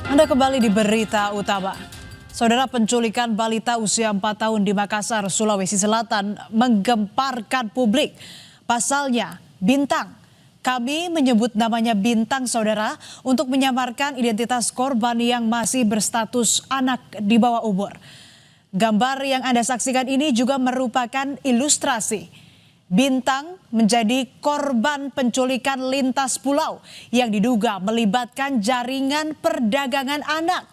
Anda kembali di Berita Utama. Saudara, penculikan balita usia 4 tahun di Makassar, Sulawesi Selatan menggemparkan publik. Pasalnya, Bintang. Kami menyebut namanya Bintang, saudara, untuk menyamarkan identitas korban yang masih berstatus anak di bawah umur. Gambar yang Anda saksikan ini juga merupakan ilustrasi. Bintang menjadi korban penculikan lintas pulau yang diduga melibatkan jaringan perdagangan anak.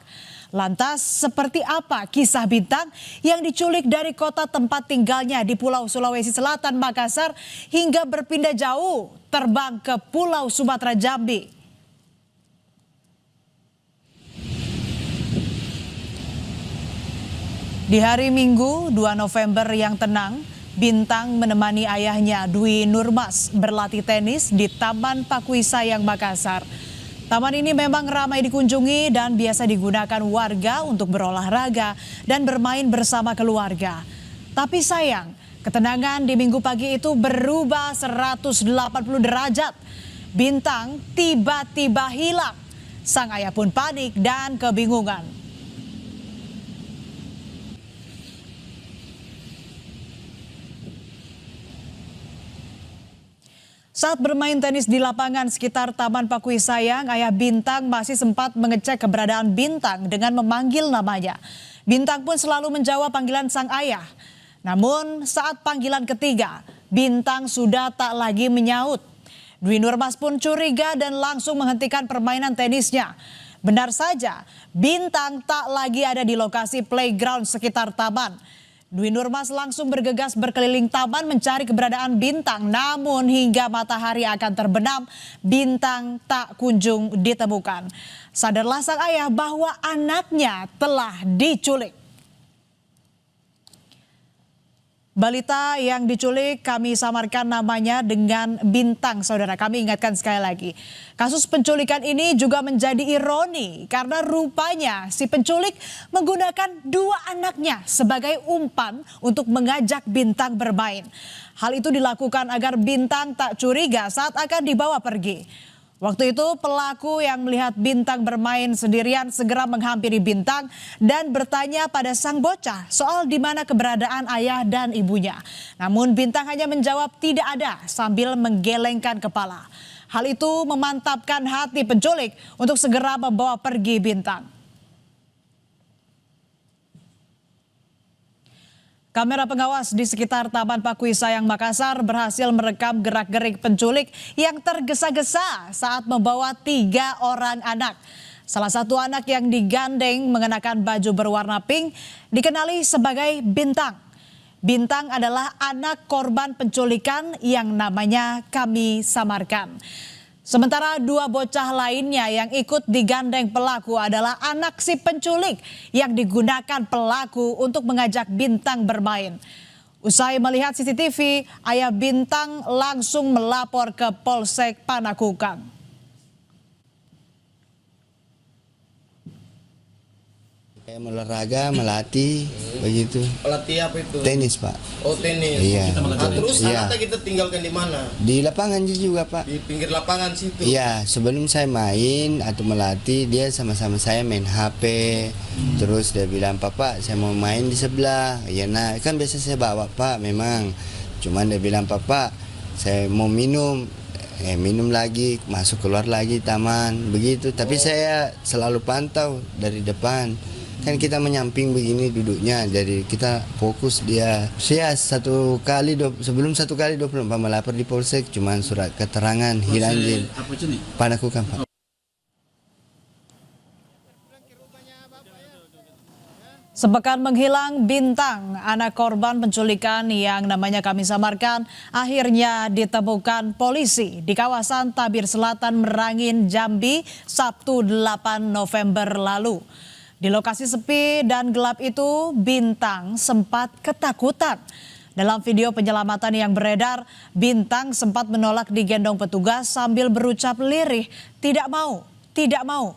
Lantas seperti apa kisah Bintang yang diculik dari kota tempat tinggalnya di Pulau Sulawesi Selatan, Makassar, hingga berpindah jauh terbang ke Pulau Sumatera, Jambi? Di hari Minggu 2 November yang tenang, Bintang menemani ayahnya Dwi Nurmas berlatih tenis di Taman Pakui Sayang, Makassar. Taman ini memang ramai dikunjungi dan biasa digunakan warga untuk berolahraga dan bermain bersama keluarga. Tapi sayang, ketenangan di Minggu pagi itu berubah 180 derajat. Bintang tiba-tiba hilang. Sang ayah pun panik dan kebingungan. Saat bermain tenis di lapangan sekitar Taman Pakui Sayang, ayah Bintang masih sempat mengecek keberadaan Bintang dengan memanggil namanya. Bintang pun selalu menjawab panggilan sang ayah. Namun saat panggilan ketiga, Bintang sudah tak lagi menyaut. Dwi Nurmas pun curiga dan langsung menghentikan permainan tenisnya. Benar saja, Bintang tak lagi ada di lokasi playground sekitar taman. Dwi Nurmas langsung bergegas berkeliling taman mencari keberadaan Bintang. Namun hingga matahari akan terbenam, Bintang tak kunjung ditemukan. Sadarlah sang ayah bahwa anaknya telah diculik. Balita yang diculik kami samarkan namanya dengan Bintang, saudara. Kami ingatkan sekali lagi. Kasus penculikan ini juga menjadi ironi karena rupanya si penculik menggunakan 2 anaknya sebagai umpan untuk mengajak Bintang bermain. Hal itu dilakukan agar Bintang tak curiga saat akan dibawa pergi. Waktu itu pelaku yang melihat Bintang bermain sendirian segera menghampiri Bintang dan bertanya pada sang bocah soal di mana keberadaan ayah dan ibunya. Namun Bintang hanya menjawab tidak ada sambil menggelengkan kepala. Hal itu memantapkan hati penculik untuk segera membawa pergi Bintang. Kamera pengawas di sekitar Taman Pakui Sayang, Makassar berhasil merekam gerak-gerik penculik yang tergesa-gesa saat membawa 3 orang anak. Salah satu anak yang digandeng mengenakan baju berwarna pink dikenali sebagai Bintang. Bintang adalah anak korban penculikan yang namanya kami samarkan. Sementara 2 bocah lainnya yang ikut digandeng pelaku adalah anak si penculik yang digunakan pelaku untuk mengajak Bintang bermain. Usai melihat CCTV, ayah Bintang langsung melapor ke Polsek Panakukang. Kayak olahraga, melatih, begitu. Pelatih apa itu? Tenis, Pak. Oh, tenis. Iya. Terus Iya. anaknya kita tinggalkan di mana? Di lapangan juga, Pak. Di pinggir lapangan situ. Iya, sebelum saya main atau melatih, dia sama-sama saya main HP. Terus dia bilang, "Papa, saya mau main di sebelah." Ya, nah, kan biasa saya bawa, Pak, memang. Cuman dia bilang, "Papa, saya mau minum." Minum lagi, masuk keluar lagi taman, begitu. Tapi saya selalu pantau dari depan. Kan kita menyamping begini duduknya, jadi kita fokus dia. Saya sebelum 1 kali 24 melapor di Polsek, cuman surat keterangan hilang di Panakukang, Pak. Sepekan menghilang, Bintang, anak korban penculikan yang namanya kami samarkan, akhirnya ditemukan polisi di kawasan Tabir Selatan, Merangin, Jambi, Sabtu 8 November lalu. Di lokasi sepi dan gelap itu, Bintang sempat ketakutan. Dalam video penyelamatan yang beredar, Bintang sempat menolak digendong petugas sambil berucap lirih, tidak mau, tidak mau.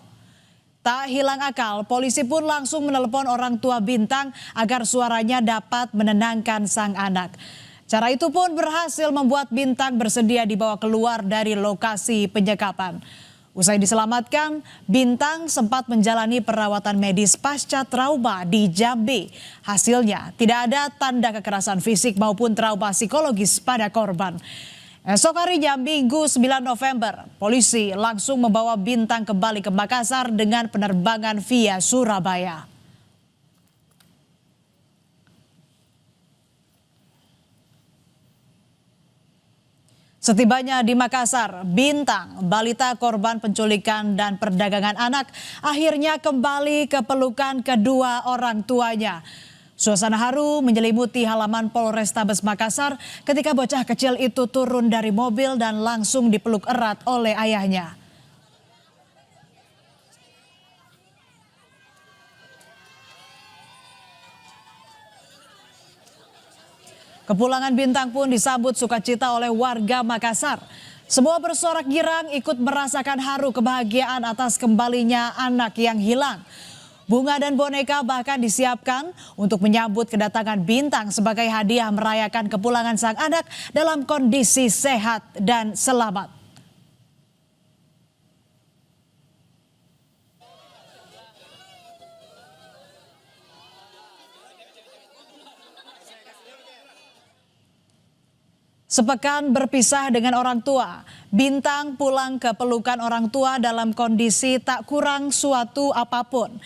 Tak hilang akal, polisi pun langsung menelepon orang tua Bintang agar suaranya dapat menenangkan sang anak. Cara itu pun berhasil membuat Bintang bersedia dibawa keluar dari lokasi penyekapan. Usai diselamatkan, Bintang sempat menjalani perawatan medis pasca trauma di Jambi. Hasilnya tidak ada tanda kekerasan fisik maupun trauma psikologis pada korban. Esok harinya Minggu 9 November, polisi langsung membawa Bintang kembali ke Makassar dengan penerbangan via Surabaya. Setibanya di Makassar, Bintang, balita korban penculikan dan perdagangan anak, akhirnya kembali ke pelukan kedua orang tuanya. Suasana haru menyelimuti halaman Polrestabes Makassar ketika bocah kecil itu turun dari mobil dan langsung dipeluk erat oleh ayahnya. Kepulangan Bintang pun disambut sukacita oleh warga Makassar. Semua bersorak girang ikut merasakan haru kebahagiaan atas kembalinya anak yang hilang. Bunga dan boneka bahkan disiapkan untuk menyambut kedatangan Bintang sebagai hadiah merayakan kepulangan sang anak dalam kondisi sehat dan selamat. Sepekan berpisah dengan orang tua, Bintang pulang ke pelukan orang tua dalam kondisi tak kurang suatu apapun.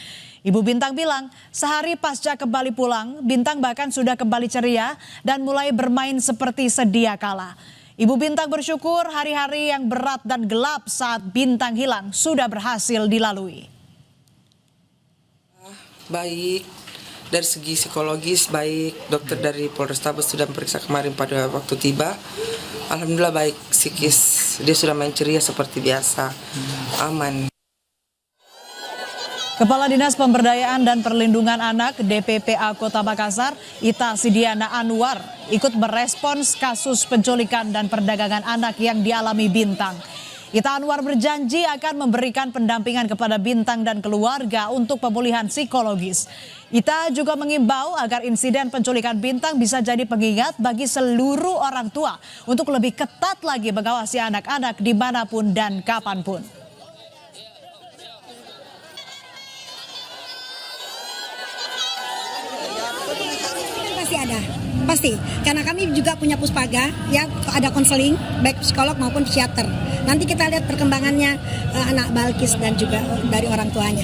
Ibu Bintang bilang, sehari pasca kembali pulang, Bintang bahkan sudah kembali ceria dan mulai bermain seperti sedia kala. Ibu Bintang bersyukur hari-hari yang berat dan gelap saat Bintang hilang sudah berhasil dilalui. Baik. Dari segi psikologis baik, dokter dari Polrestabes sudah memeriksa kemarin pada waktu tiba. Alhamdulillah baik, psikis dia sudah main ceria seperti biasa, aman. Kepala Dinas Pemberdayaan dan Perlindungan Anak DPPA Kota Makassar, Ita Sidiana Anwar, ikut merespons kasus penculikan dan perdagangan anak yang dialami Bintang. Ita Anwar berjanji akan memberikan pendampingan kepada Bintang dan keluarga untuk pemulihan psikologis. Ita juga mengimbau agar insiden penculikan Bintang bisa jadi pengingat bagi seluruh orang tua untuk lebih ketat lagi mengawasi anak-anak dimanapun dan kapanpun. Pasti ada, pasti. Karena kami juga punya puspaga, ya ada konseling, baik psikolog maupun psikiater. Nanti kita lihat perkembangannya anak Balkis dan juga dari orang tuanya.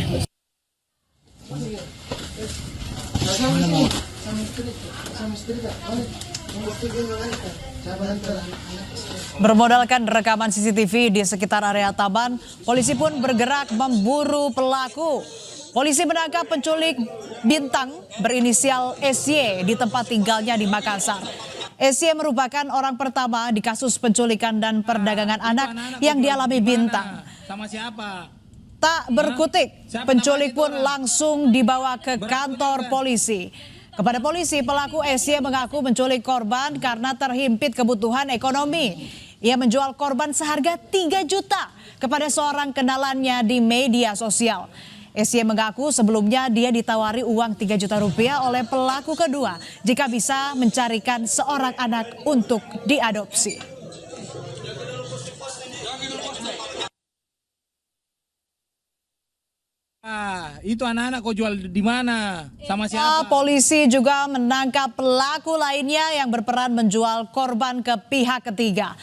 Bermodalkan rekaman CCTV di sekitar area taman, polisi pun bergerak memburu pelaku. Polisi menangkap penculik Bintang berinisial SY di tempat tinggalnya di Makassar. SY merupakan orang pertama di kasus penculikan dan perdagangan anak yang dialami Bintang. Sama siapa? Tak berkutik, penculik pun langsung dibawa ke kantor polisi. Kepada polisi, pelaku SY mengaku menculik korban karena terhimpit kebutuhan ekonomi. Ia menjual korban seharga 3 juta kepada seorang kenalannya di media sosial. SY mengaku sebelumnya dia ditawari uang 3 juta rupiah oleh pelaku kedua jika bisa mencarikan seorang anak untuk diadopsi. Itu anak-anak kau jual di mana? Sama siapa? Polisi juga menangkap pelaku lainnya yang berperan menjual korban ke pihak ketiga.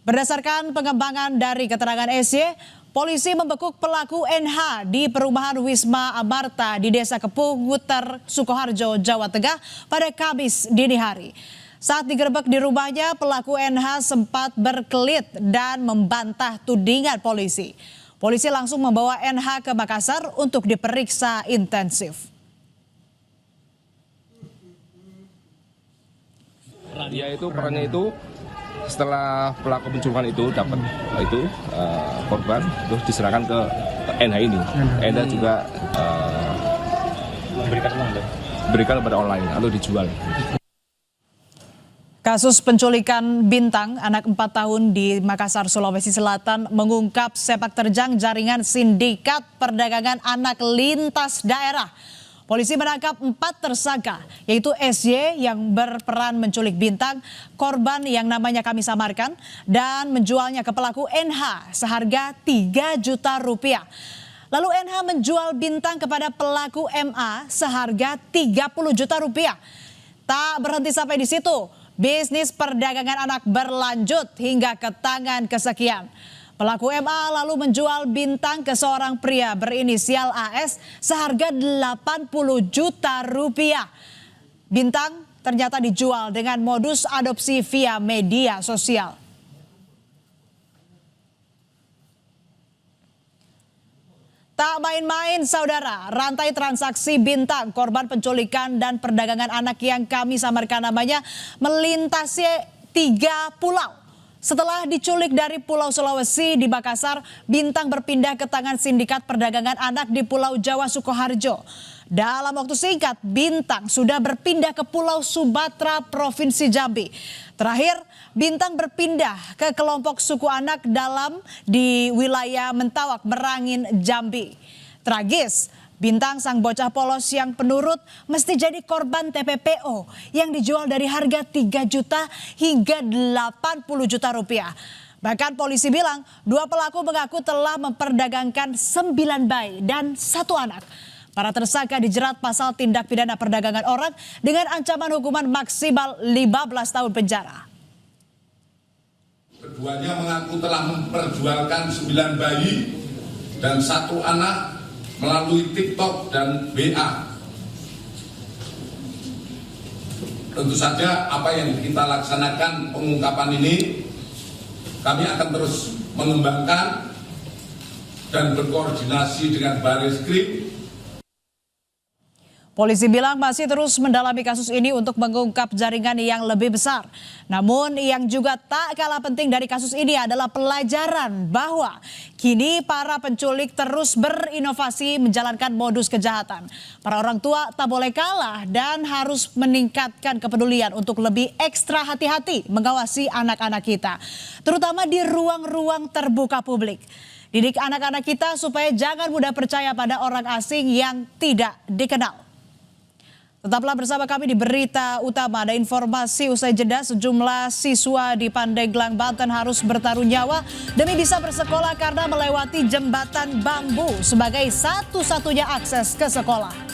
Berdasarkan pengembangan dari keterangan SY, polisi membekuk pelaku NH di perumahan Wisma Amarta di Desa Kepunguter, Sukoharjo, Jawa Tengah pada Kamis dini hari. Saat digerebek di rumahnya, pelaku NH sempat berkelit dan membantah tudingan polisi. Polisi langsung membawa NH ke Makassar untuk diperiksa intensif. Dia itu perannya itu setelah pelaku penculikan itu dapat itu korban terus diserahkan ke NH ini. NH juga berikan kepada online atau dijual. Kasus penculikan Bintang, anak 4 tahun di Makassar, Sulawesi Selatan, mengungkap sepak terjang jaringan sindikat perdagangan anak lintas daerah. Polisi menangkap 4 tersangka, yaitu SY yang berperan menculik Bintang, korban yang namanya kami samarkan, dan menjualnya ke pelaku NH seharga 3 juta rupiah. Lalu NH menjual Bintang kepada pelaku MA seharga 30 juta rupiah. Tak berhenti sampai di situ, bisnis perdagangan anak berlanjut hingga ke tangan kesekian. Pelaku MA lalu menjual Bintang ke seorang pria berinisial AS seharga 80 juta rupiah. Bintang ternyata dijual dengan modus adopsi via media sosial. Tak main-main saudara, rantai transaksi Bintang, korban penculikan dan perdagangan anak yang kami samarkan namanya, melintasi 3 pulau. Setelah diculik dari Pulau Sulawesi di Makassar, Bintang berpindah ke tangan sindikat perdagangan anak di Pulau Jawa Sukoharjo. Dalam waktu singkat, Bintang sudah berpindah ke Pulau Sumatera, Provinsi Jambi. Terakhir, Bintang berpindah ke kelompok suku anak dalam di wilayah Mentawak, Merangin, Jambi. Tragis, Bintang sang bocah polos yang penurut mesti jadi korban TPPO yang dijual dari harga 3 juta hingga 80 juta rupiah. Bahkan polisi bilang 2 pelaku mengaku telah memperdagangkan 9 bayi dan 1 anak. Para tersangka dijerat pasal tindak pidana perdagangan orang dengan ancaman hukuman maksimal 15 tahun penjara. Keduanya mengaku telah memperjualkan 9 bayi dan 1 anak melalui TikTok dan WA. Tentu saja apa yang kita laksanakan pengungkapan ini, kami akan terus mengembangkan dan berkoordinasi dengan Barreskrim. Polisi bilang masih terus mendalami kasus ini untuk mengungkap jaringan yang lebih besar. Namun yang juga tak kalah penting dari kasus ini adalah pelajaran bahwa kini para penculik terus berinovasi menjalankan modus kejahatan. Para orang tua tak boleh kalah dan harus meningkatkan kepedulian untuk lebih ekstra hati-hati mengawasi anak-anak kita, terutama di ruang-ruang terbuka publik. Didik anak-anak kita supaya jangan mudah percaya pada orang asing yang tidak dikenal. Tetaplah bersama kami di Berita Utama. Ada informasi usai jeda, sejumlah siswa di Pandeglang, Banten harus bertaruh nyawa demi bisa bersekolah karena melewati jembatan bambu sebagai satu-satunya akses ke sekolah.